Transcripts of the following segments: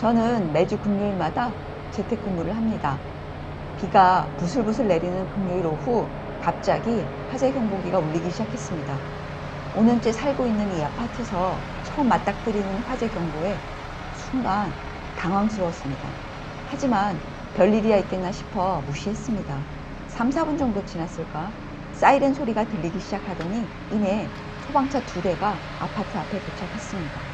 저는 매주 금요일마다 재택근무를 합니다. 비가 부슬부슬 내리는 금요일 오후 갑자기 화재 경보기가 울리기 시작했습니다. 5년째 살고 있는 이 아파트에서 처음 맞닥뜨리는 화재 경보에 순간 당황스러웠습니다. 하지만 별일이야 있겠나 싶어 무시했습니다. 3, 4분 정도 지났을까? 사이렌 소리가 들리기 시작하더니 이내 소방차 2대가 아파트 앞에 도착했습니다.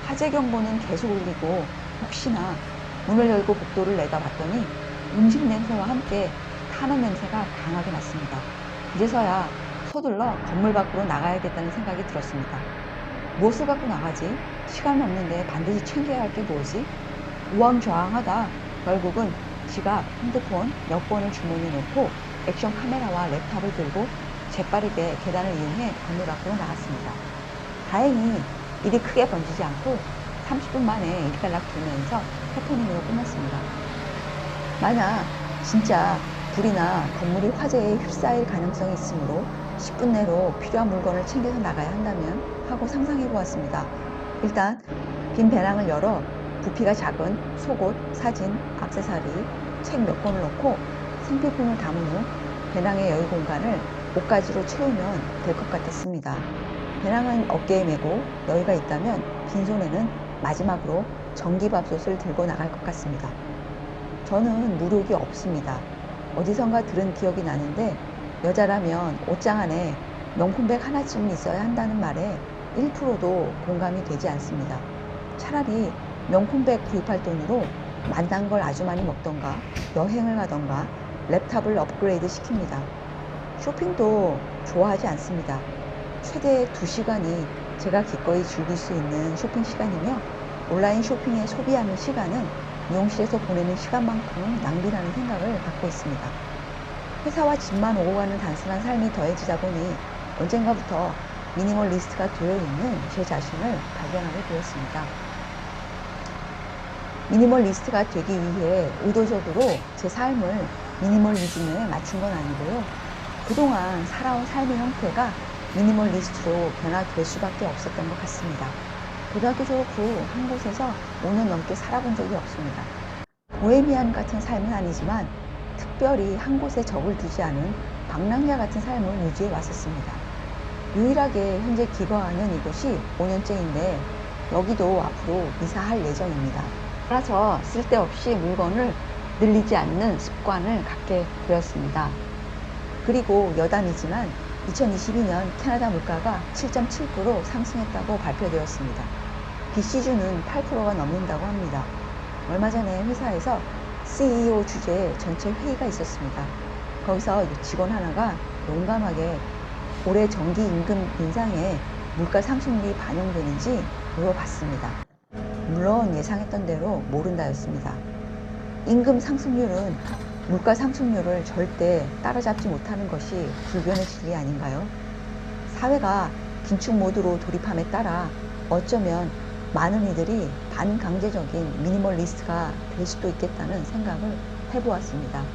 화재 경보는 계속 울리고 혹시나 문을 열고 복도를 내다봤더니 음식 냄새와 함께 탄원 냄새가 강하게 났습니다. 그제서야 서둘러 건물 밖으로 나가야겠다는 생각이 들었습니다. 무엇을 갖고 나가지? 시간 없는데 반드시 챙겨야 할 게 뭐지? 우왕좌왕하다 결국은 지갑, 핸드폰, 여권을 주머니에 넣고 액션 카메라와 랩탑을 들고 재빠르게 계단을 이용해 건물 밖으로 나갔습니다. 다행히 일이 크게 번지지 않고 30분 만에 일단락 되면서 해프닝으로 끝났습니다. 만약 진짜 불이나 건물이 화재에 휩싸일 가능성이 있으므로 10분 내로 필요한 물건을 챙겨서 나가야 한다면 하고 상상해 보았습니다. 일단 빈 배낭을 열어 부피가 작은 속옷, 사진, 액세서리, 책 몇 권을 넣고 생필품을 담은 후 배낭의 여유 공간을 옷가지로 채우면 될 것 같았습니다. 배낭은 어깨에 메고 여유가 있다면 빈손에는 마지막으로 전기밥솥을 들고 나갈 것 같습니다. 저는 무력이 없습니다. 어디선가 들은 기억이 나는데 여자라면 옷장 안에 명품백 하나쯤은 있어야 한다는 말에 1%도 공감이 되지 않습니다. 차라리 명품백 구입할 돈으로 만난 걸 아주 많이 먹던가 여행을 가던가 랩탑을 업그레이드 시킵니다. 쇼핑도 좋아하지 않습니다. 최대 2시간이 제가 기꺼이 즐길 수 있는 쇼핑 시간이며 온라인 쇼핑에 소비하는 시간은 미용실에서 보내는 시간만큼 낭비라는 생각을 갖고 있습니다. 회사와 집만 오고 가는 단순한 삶이 더해지다 보니 언젠가부터 미니멀리스트가 되어 있는 제 자신을 발견하게 되었습니다. 미니멀리스트가 되기 위해 의도적으로 제 삶을 미니멀리즘에 맞춘 건 아니고요. 그동안 살아온 삶의 형태가 미니멀리스트로 변화될 수밖에 없었던 것 같습니다. 고등학교 졸업 후 한 곳에서 5년 넘게 살아본 적이 없습니다. 보헤미안 같은 삶은 아니지만 특별히 한 곳에 적을 두지 않은 방랑자 같은 삶을 유지해 왔었습니다. 유일하게 현재 기거하는 이곳이 5년째인데 여기도 앞으로 이사할 예정입니다. 따라서 쓸데없이 물건을 늘리지 않는 습관을 갖게 되었습니다. 그리고 여담이지만 2022년 캐나다 물가가 7.7% 상승했다고 발표되었습니다. BC주는 8%가 넘는다고 합니다. 얼마 전에 회사에서 CEO 주재 전체 회의가 있었습니다. 거기서 직원 하나가 용감하게 올해 전기 임금 인상에 물가 상승률이 반영되는지 물어봤습니다. 물론 예상했던 대로 모른다였습니다. 임금 상승률은 물가 상승률을 절대 따라잡지 못하는 것이 불변의 진리 아닌가요? 사회가 긴축 모드로 돌입함에 따라 어쩌면 많은 이들이 반강제적인 미니멀리스트가 될 수도 있겠다는 생각을 해보았습니다.